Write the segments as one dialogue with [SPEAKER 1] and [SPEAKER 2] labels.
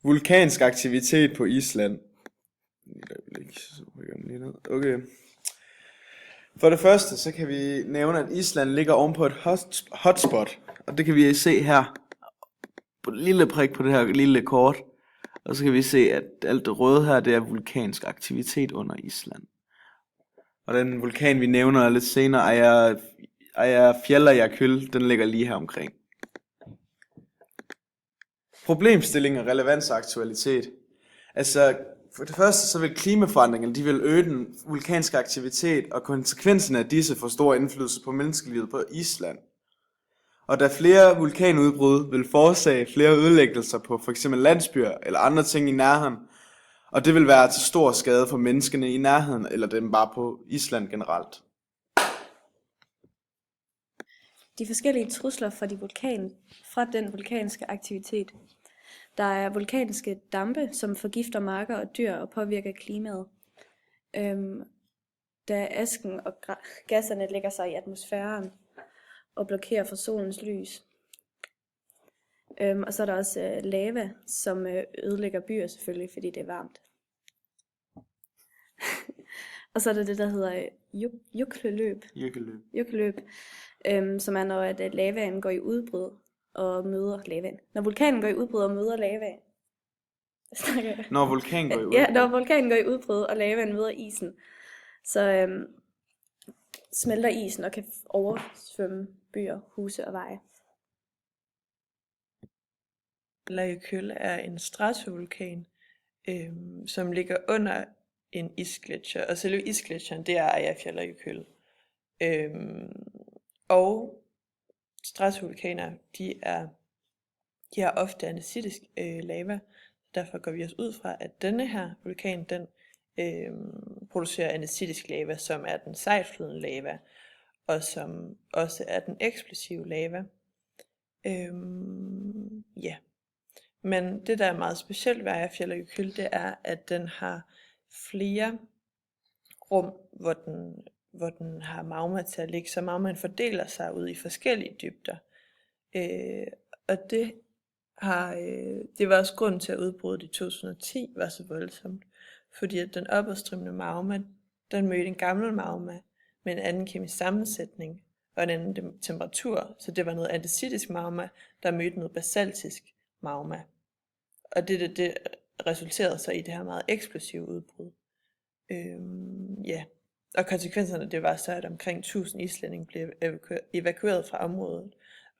[SPEAKER 1] Vulkansk aktivitet på Island. Et øjeblik, så rykker den lige ned. Okay. For det første, så kan vi nævne, at Island ligger oven på et hotspot. Og det kan vi se her. På et lille prik på det her lille kort. Og så kan vi se, at alt det røde her, det er vulkansk aktivitet under Island. Og den vulkan, vi nævner lidt senere, Eyjafjallajökull, den ligger lige her omkring. Problemstilling og relevans og aktualitet. Altså, for det første, så vil klimaforandringerne, de vil øge den vulkanske aktivitet, og konsekvensen af disse får stor indflydelse på menneskelivet på Island. Og da flere vulkanudbrud vil forårsage flere ødelæggelser på f.eks. landsbyer eller andre ting i nærheden, og det vil være til stor skade for menneskene i nærheden, eller dem bare på Island generelt.
[SPEAKER 2] De forskellige trusler fra den vulkanske aktivitet. Der er vulkanske dampe, som forgifter marker og dyr og påvirker klimaet. Da asken og gasserne lægger sig i atmosfæren og blokerer for solens lys. Og så er der også lava, som ødelægger byer selvfølgelig, fordi det er varmt. Og så er der det, der hedder jukkeløb, som er når at lavaen går i udbrud og møder lavaen. Når vulkanen går i udbrud og møder lavaen.
[SPEAKER 1] Når vulkanen går i udbrud?
[SPEAKER 2] Ja, når vulkanen går i udbrud og lavaen møder isen, så smelter isen og kan oversvømme byer, huse og veje.
[SPEAKER 3] Eyjafjallajökull er en stratovulkan, som ligger under en isgletsjer, og selve isgletsjeren, det er Eyjafjallajökull. Og stratovulkaner, de har ofte andesitisk lava, derfor går vi også ud fra, at denne her vulkan, den producerer andesitisk lava, som er den sejtflydende lava, og som også er den eksplosive lava. Ja. Men det, der er meget specielt ved Eyjafjallajökull, det er, at den har flere rum, hvor den har magma til at ligge, så magmaen fordeler sig ud i forskellige dybder. Og det var også grunden til, at udbruddet i 2010 var så voldsomt, fordi at den opadstrømmende magma, den mødte en gammel magma med en anden kemisk sammensætning og en anden temperatur, så det var noget andesitisk magma, der mødte noget basaltisk magma. Og det resulterede så i det her meget eksplosive udbrud. Ja. Og konsekvenserne, det var så, at omkring 1000 islændinge blev evakueret fra området,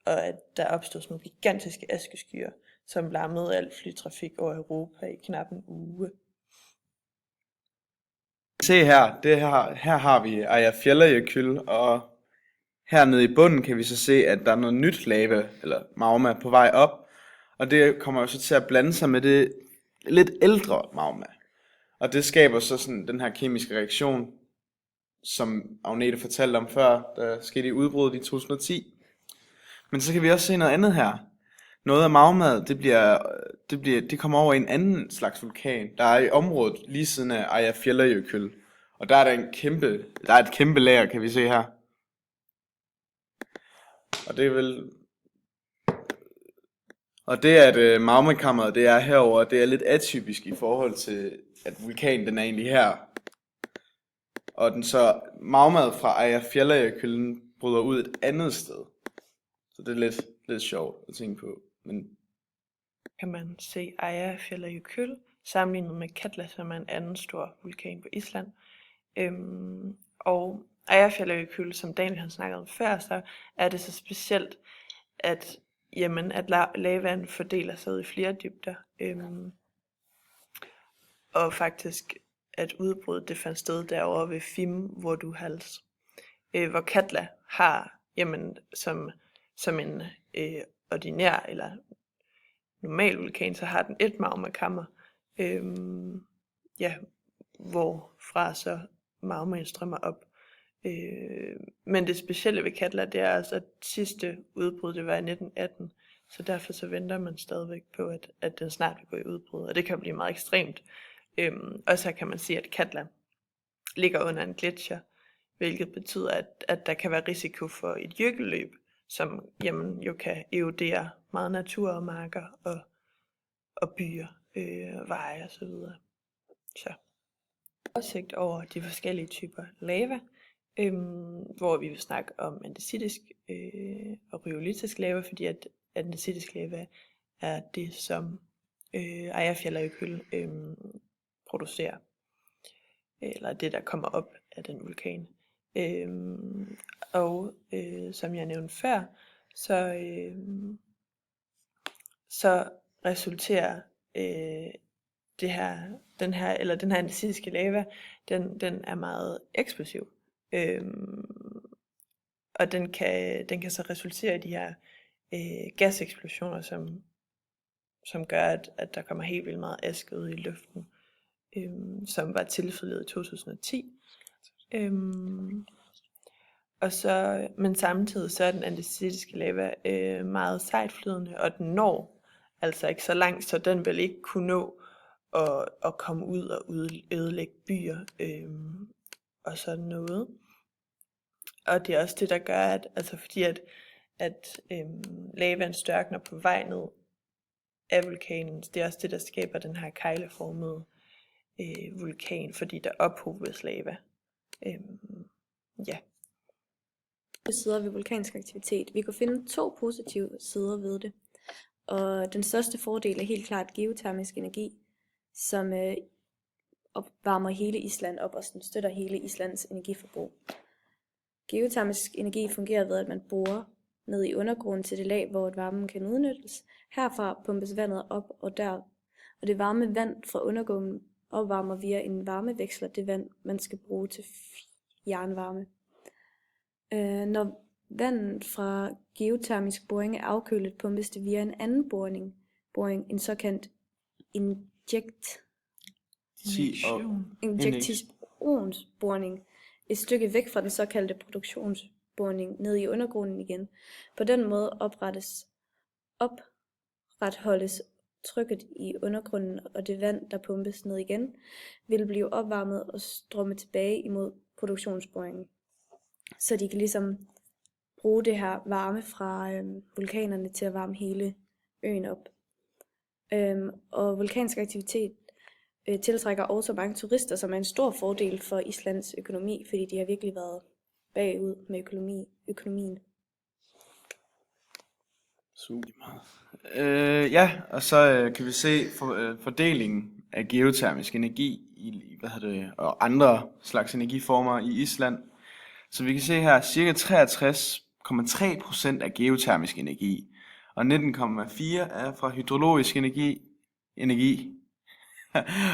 [SPEAKER 3] og at der opstod sådan nogle gigantiske askeskyer, som lammede al flytrafik over Europa i knap en uge.
[SPEAKER 1] Se her, her har vi Eyjafjallajökull, og hernede i bunden kan vi så se, at der er noget nyt lava, eller magma, på vej op, og det kommer jo så til at blande sig med det lidt ældre magma. Og det skaber så sådan den her kemiske reaktion, som Agnete fortalte om før, der skete i udbruddet i 2010. Men så kan vi også se noget andet her. Noget af magmaet, det kommer over i en anden slags vulkan. Der er i området lige siden af Eyjafjallajökull. Og der er et kæmpe lager, kan vi se her. Og det er vel... Og det, at magmakammeret det er herover, det er lidt atypisk i forhold til, at vulkanen den er egentlig her. Og den så magmaet fra Eyjafjallajökull bryder ud et andet sted. Så det er lidt sjovt at tænke på. Men
[SPEAKER 3] kan man se Eyjafjallajökull sammenlignet med Katla, som er en anden stor vulkan på Island. Og Eyjafjallajökull, som Daniel han snakkede om før, så er det så specielt, at lavaen fordeler sig ud i flere dybder. Og faktisk, at udbruddet det fandt sted derovre ved Fimmvörðuháls, hvor Katla har, som en ordinær eller normal vulkan, så har den et magmakammer, hvorfra så magmaen strømmer op. Men det specielle ved Katla, det er altså, at sidste udbrud, det var i 1918, så derfor så venter man stadigvæk på, at den snart vil gå i udbrud, og det kan blive meget ekstremt. Og så kan man sige, at Katla ligger under en gletsjer, hvilket betyder, at der kan være risiko for et jøkkelløb, som jo kan erodere meget natur og marker og byer. veje og så videre. Så oversigt over de forskellige typer lava, hvor vi vil snakke om andesitisk og rhyolitisk lava, fordi at andesitisk lava er det, som Eyjafjallajökull producerer, eller det, der kommer op af den vulkan. Som jeg nævnte før, så resulterer den her andesitiske lava, den er meget eksplosiv. Og den kan så resultere i de her gaseksplosioner, som gør, at der kommer helt vildt meget aske ud i luften, som var tilfældet i 2010. Men samtidig så er den andesitiske lava meget sejtflydende, og den når altså ikke så langt, så den vil ikke kunne nå at komme ud og ødelægge byer og sådan noget. Og det er også det, der gør, fordi lavaen størkner på vej ned af vulkanen, det er også det, der skaber den her kegleformede vulkan, fordi der ophobes lava. Ja.
[SPEAKER 2] Sider ved vulkansk aktivitet. Vi kan finde 2 positive sider ved det. Og den største fordel er helt klart geotermisk energi, som opvarmer hele Island op og støtter hele Islands energiforbrug. Geotermisk energi fungerer ved, at man borer ned i undergrunden til det lag, hvor varmen kan udnyttes. Herfra pumpes vandet op og det varme vand fra undergrunden opvarmer via en varmeveksler det vand, man skal bruge til jernvarme. Når vandet fra geotermisk boring er afkølet, pumpes det via en anden boring, en såkaldt injektionsboring, et stykke væk fra den såkaldte produktionsboring ned i undergrunden igen. På den måde opretholdes trykket i undergrunden, og det vand, der pumpes ned igen, vil blive opvarmet og strømme tilbage imod produktionsboringen. Så de kan ligesom bruge det her varme fra vulkanerne til at varme hele øen op. Og vulkansk aktivitet tiltrækker også mange turister, som er en stor fordel for Islands økonomi, fordi de har virkelig været bagud med økonomien.
[SPEAKER 1] Super. Og så kan vi se fordelingen af geotermisk energi og andre slags energiformer i Island. Så vi kan se her, ca. 63,3% er geotermisk energi, og 19,4% er fra hydrologisk energi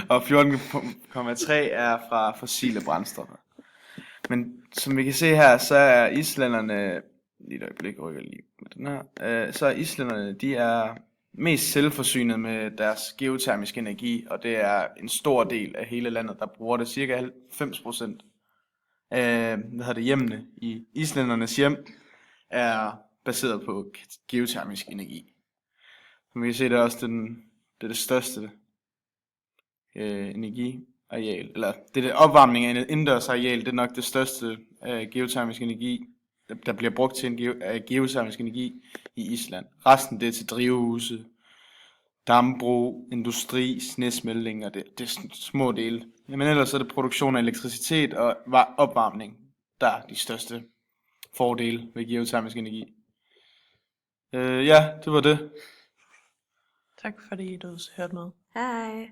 [SPEAKER 1] og 14,3% er fra fossile brændstoffer. Men som vi kan se her, så er islænderne, lige et øjeblik, rykker lige med den her, så er islænderne, de er mest selvforsynet med deres geotermisk energi, og det er en stor del af hele landet, der bruger det. Cirka 90% af hjemmene i islændernes hjem er baseret på geotermisk energi. Som vi kan se, det er også det største energiareal, eller det opvarmning af en indendørs areal, det er nok det største geotermisk energi, der bliver brugt til geotermisk energi i Island. Resten det er til drivhuse, dambrug, industri, snesmeltning, og det er små dele. Men ellers er det produktion af elektricitet og opvarmning, der er de største fordele ved geotermisk energi. Det var det.
[SPEAKER 3] Tak fordi du hørte med.
[SPEAKER 2] Hej.